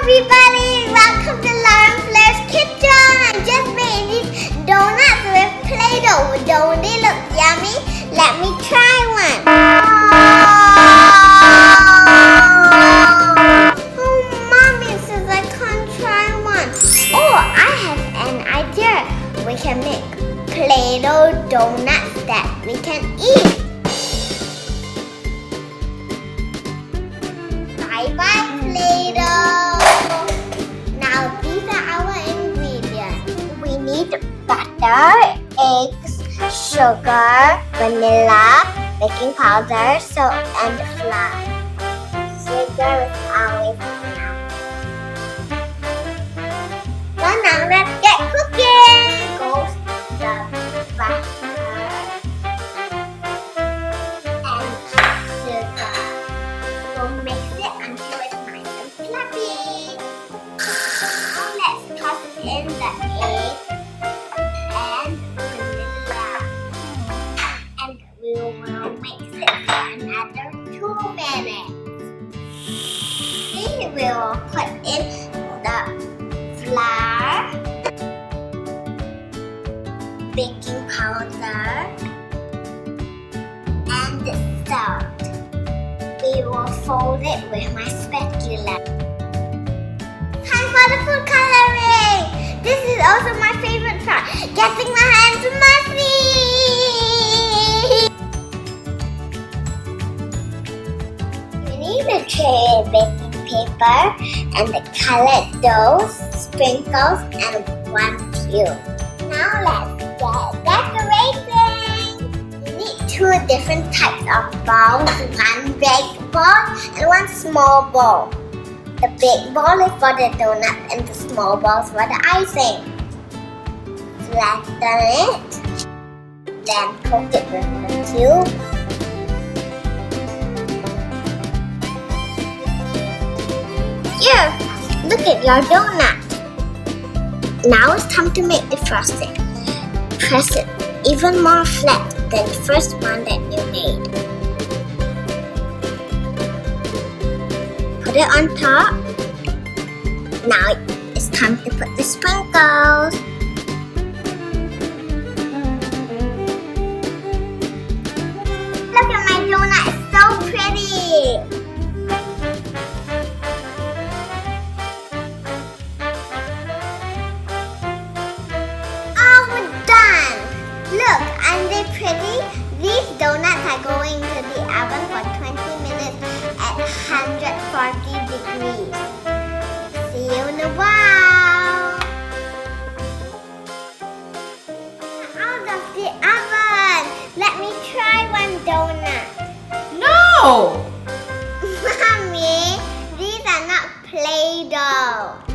everybody! Welcome to Fleur's kitchen! I just made these donuts with Play-Doh. Don't they look yummy? Let me try one. Oh, Mommy says I can't try one. Oh, I have an idea. We can make Play-Doh donuts that we can eat. Bye-bye, Play-Doh. Now these are our ingredients. We need butter, eggs, sugar, vanilla, baking powder, salt, and flour. Sugar is always enough. So now let's get cooking. Goes the butter and sugar. We'll mix it until it's nice and fluffy. Now let's toss in the egg and vanilla. And we will mix it for another 2 minutes. We will put in the flour, baking powder, and the salt. We will fold it with my spatula. Time for the food coloring! This is also my favorite part, getting my hands messy! You need a tray of baking paper and the colored dough, sprinkles, and 1 cube. Now let's get decorating! You need 2 different types of bowls, 1 big bowl and 1 small bowl. The big bowl is for the donut and the small bowl is for the icing. Flatten it, then cook it with the tube. Here, look at your donut. Now it's time to make the frosting. Press it even more flat than the first one that you made. Put it on top. Now it's time to put the sprinkles. Look at my donut, it's so pretty. Oh, we're done. Look, aren't they pretty? These donuts are going to the oven for 20 minutes at 140 degrees. See you in a while. Out of the oven. Let me try 1 donut. No! Mommy, these are not Play-Doh.